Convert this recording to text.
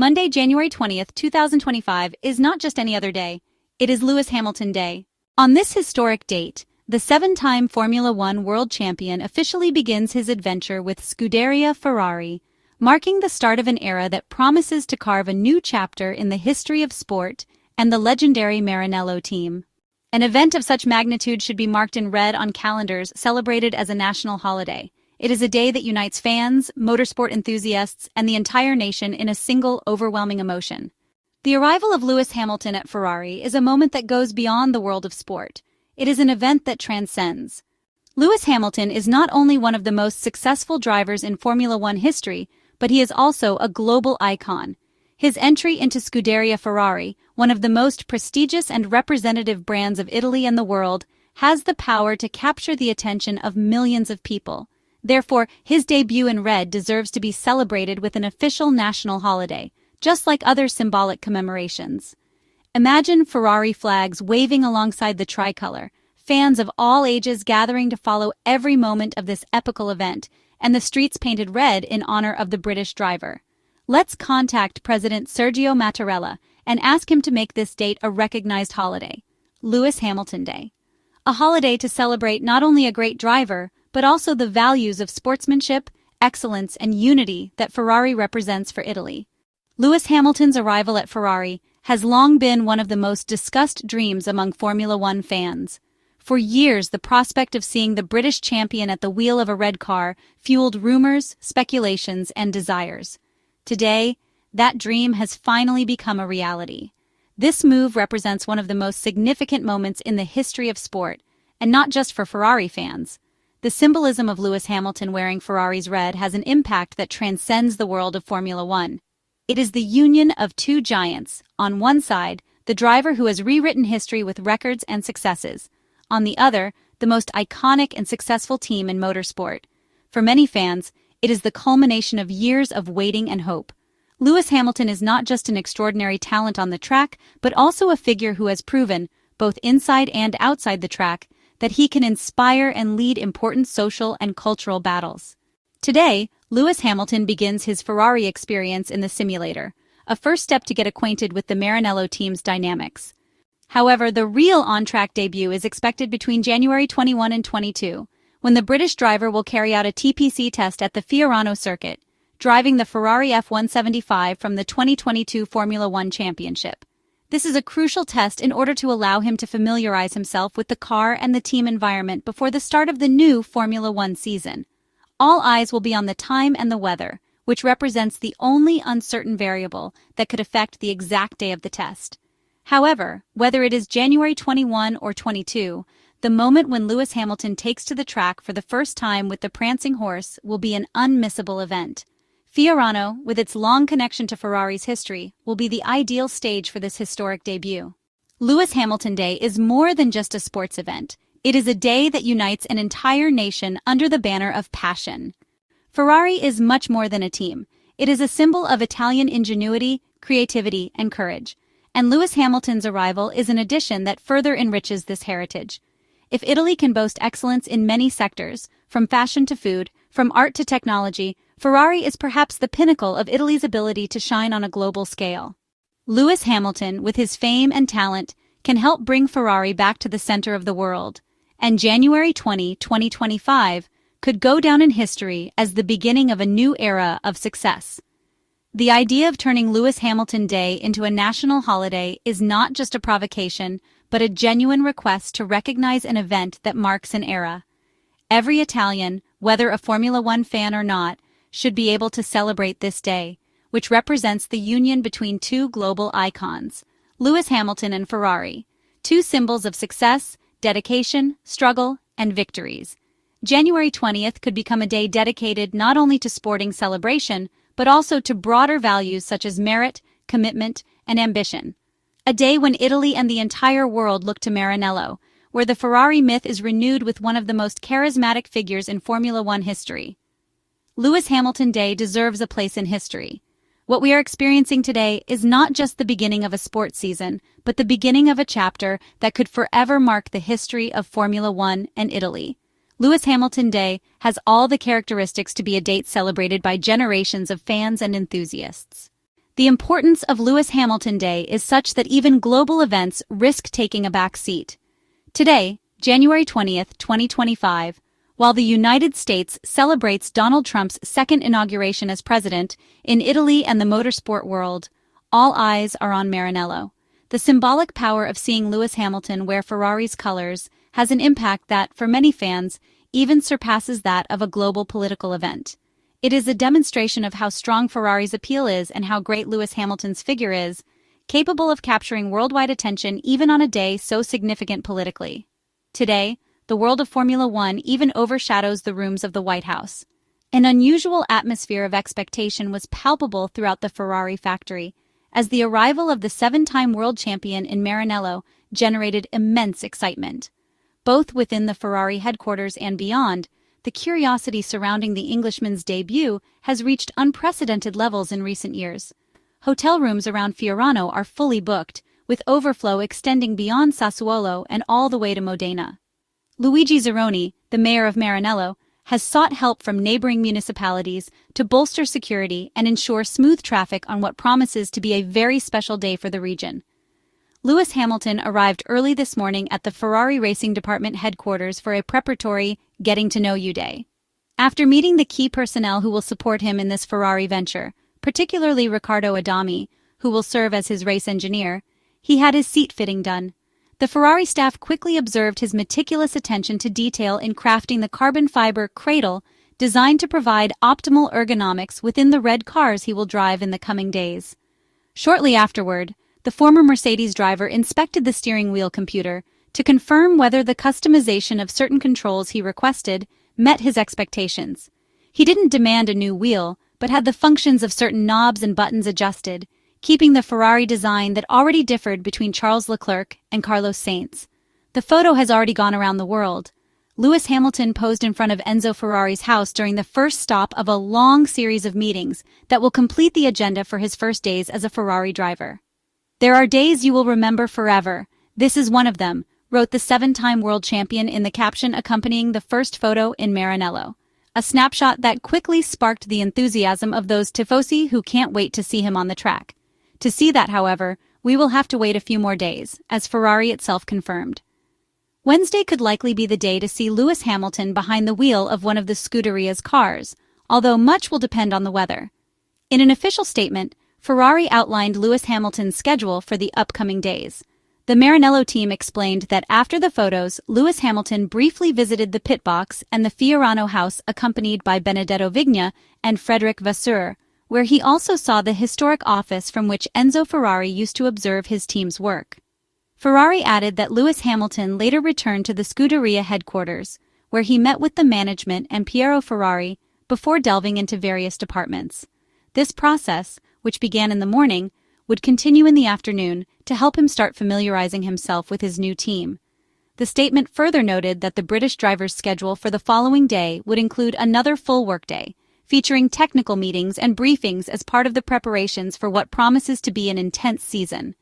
Monday, January 20th, 2025 is not just any other day. It is Lewis Hamilton Day. On this historic date, the seven-time Formula One world champion officially begins his adventure with Scuderia Ferrari, marking the start of an era that promises to carve a new chapter in the history of sport and the legendary Maranello team. An event of such magnitude should be marked in red on calendars, celebrated as a national holiday. It is a day that unites fans, motorsport enthusiasts, and the entire nation in a single, overwhelming emotion. The arrival of Lewis Hamilton at Ferrari is a moment that goes beyond the world of sport. It is an event that transcends. Lewis Hamilton is not only one of the most successful drivers in Formula One history, but he is also a global icon. His entry into Scuderia Ferrari, one of the most prestigious and representative brands of Italy and the world, has the power to capture the attention of millions of people. Therefore, his debut in red deserves to be celebrated with an official national holiday, just like other symbolic commemorations. Imagine Ferrari flags waving alongside the tricolor, fans of all ages gathering to follow every moment of this epical event, and the streets painted red in honor of the British driver. Let's contact President Sergio Mattarella and ask him to make this date a recognized holiday, Lewis Hamilton Day. A holiday to celebrate not only a great driver, but also the values of sportsmanship, excellence, and unity that Ferrari represents for Italy. Lewis Hamilton's arrival at Ferrari has long been one of the most discussed dreams among Formula One fans. For years, the prospect of seeing the British champion at the wheel of a red car fueled rumors, speculations, and desires. Today, that dream has finally become a reality. This move represents one of the most significant moments in the history of sport, and not just for Ferrari fans. The symbolism of Lewis Hamilton wearing Ferrari's red has an impact that transcends the world of Formula One. It is the union of two giants. On one side, the driver who has rewritten history with records and successes. On the other, the most iconic and successful team in motorsport. For many fans, it is the culmination of years of waiting and hope. Lewis Hamilton is not just an extraordinary talent on the track, but also a figure who has proven, both inside and outside the track, that he can inspire and lead important social and cultural battles. Today, Lewis Hamilton begins his Ferrari experience in the simulator, a first step to get acquainted with the Maranello team's dynamics. However, the real on-track debut is expected between January 21 and 22, when the British driver will carry out a TPC test at the Fiorano circuit, driving the Ferrari F175 from the 2022 Formula One Championship. This is a crucial test in order to allow him to familiarize himself with the car and the team environment before the start of the new Formula One season. All eyes will be on the time and the weather, which represents the only uncertain variable that could affect the exact day of the test. However, whether it is January 21 or 22, the moment when Lewis Hamilton takes to the track for the first time with the prancing horse will be an unmissable event. Fiorano, with its long connection to Ferrari's history, will be the ideal stage for this historic debut. Lewis Hamilton Day is more than just a sports event. It is a day that unites an entire nation under the banner of passion. Ferrari is much more than a team. It is a symbol of Italian ingenuity, creativity, and courage. And Lewis Hamilton's arrival is an addition that further enriches this heritage. If Italy can boast excellence in many sectors, from fashion to food, from art to technology, Ferrari is perhaps the pinnacle of Italy's ability to shine on a global scale. Lewis Hamilton, with his fame and talent, can help bring Ferrari back to the center of the world. And January 20, 2025 could go down in history as the beginning of a new era of success. The idea of turning Lewis Hamilton Day into a national holiday is not just a provocation, but a genuine request to recognize an event that marks an era. Every Italian, whether a Formula One fan or not, should be able to celebrate this day, which represents the union between two global icons, Lewis Hamilton and Ferrari, two symbols of success, dedication, struggle, and victories. January 20th could become a day dedicated not only to sporting celebration, but also to broader values such as merit, commitment, and ambition. A day when Italy and the entire world look to Maranello, where the Ferrari myth is renewed with one of the most charismatic figures in Formula One history. Lewis Hamilton Day deserves a place in history. What we are experiencing today is not just the beginning of a sports season, but the beginning of a chapter that could forever mark the history of Formula One and Italy. Lewis Hamilton Day has all the characteristics to be a date celebrated by generations of fans and enthusiasts. The importance of Lewis Hamilton Day is such that even global events risk taking a back seat. Today, January 20th, 2025, while the United States celebrates Donald Trump's second inauguration as president, in Italy and the motorsport world, all eyes are on Maranello. The symbolic power of seeing Lewis Hamilton wear Ferrari's colors has an impact that, for many fans, even surpasses that of a global political event. It is a demonstration of how strong Ferrari's appeal is and how great Lewis Hamilton's figure is, capable of capturing worldwide attention even on a day so significant politically. Today, the world of Formula One even overshadows the rooms of the White House. An unusual atmosphere of expectation was palpable throughout the Ferrari factory, as the arrival of the seven-time world champion in Maranello generated immense excitement. Both within the Ferrari headquarters and beyond, the curiosity surrounding the Englishman's debut has reached unprecedented levels in recent years. Hotel rooms around Fiorano are fully booked, with overflow extending beyond Sassuolo and all the way to Modena. Luigi Zeroni, the mayor of Maranello, has sought help from neighboring municipalities to bolster security and ensure smooth traffic on what promises to be a very special day for the region. Lewis Hamilton arrived early this morning at the Ferrari Racing Department headquarters for a preparatory Getting to Know You Day. After meeting the key personnel who will support him in this Ferrari venture, particularly Riccardo Adami, who will serve as his race engineer, he had his seat fitting done. The Ferrari staff quickly observed his meticulous attention to detail in crafting the carbon fiber cradle designed to provide optimal ergonomics within the red cars he will drive in the coming days. Shortly afterward, the former Mercedes driver inspected the steering wheel computer to confirm whether the customization of certain controls he requested met his expectations. He didn't demand a new wheel, but had the functions of certain knobs and buttons adjusted, keeping the Ferrari design that already differed between Charles Leclerc and Carlos Sainz. The photo has already gone around the world. Lewis Hamilton posed in front of Enzo Ferrari's house during the first stop of a long series of meetings that will complete the agenda for his first days as a Ferrari driver. "There are days you will remember forever. This is one of them," wrote the seven-time world champion in the caption accompanying the first photo in Maranello, a snapshot that quickly sparked the enthusiasm of those tifosi who can't wait to see him on the track. To see that, however, we will have to wait a few more days, as Ferrari itself confirmed. Wednesday could likely be the day to see Lewis Hamilton behind the wheel of one of the Scuderia's cars, although much will depend on the weather. In an official statement, Ferrari outlined Lewis Hamilton's schedule for the upcoming days. The Maranello team explained that after the photos, Lewis Hamilton briefly visited the pit box and the Fiorano house accompanied by Benedetto Vigna and Frédéric Vasseur, where he also saw the historic office from which Enzo Ferrari used to observe his team's work. Ferrari added that Lewis Hamilton later returned to the Scuderia headquarters, where he met with the management and Piero Ferrari before delving into various departments. This process, which began in the morning, would continue in the afternoon to help him start familiarizing himself with his new team. The statement further noted that the British driver's schedule for the following day would include another full workday, featuring technical meetings and briefings as part of the preparations for what promises to be an intense season.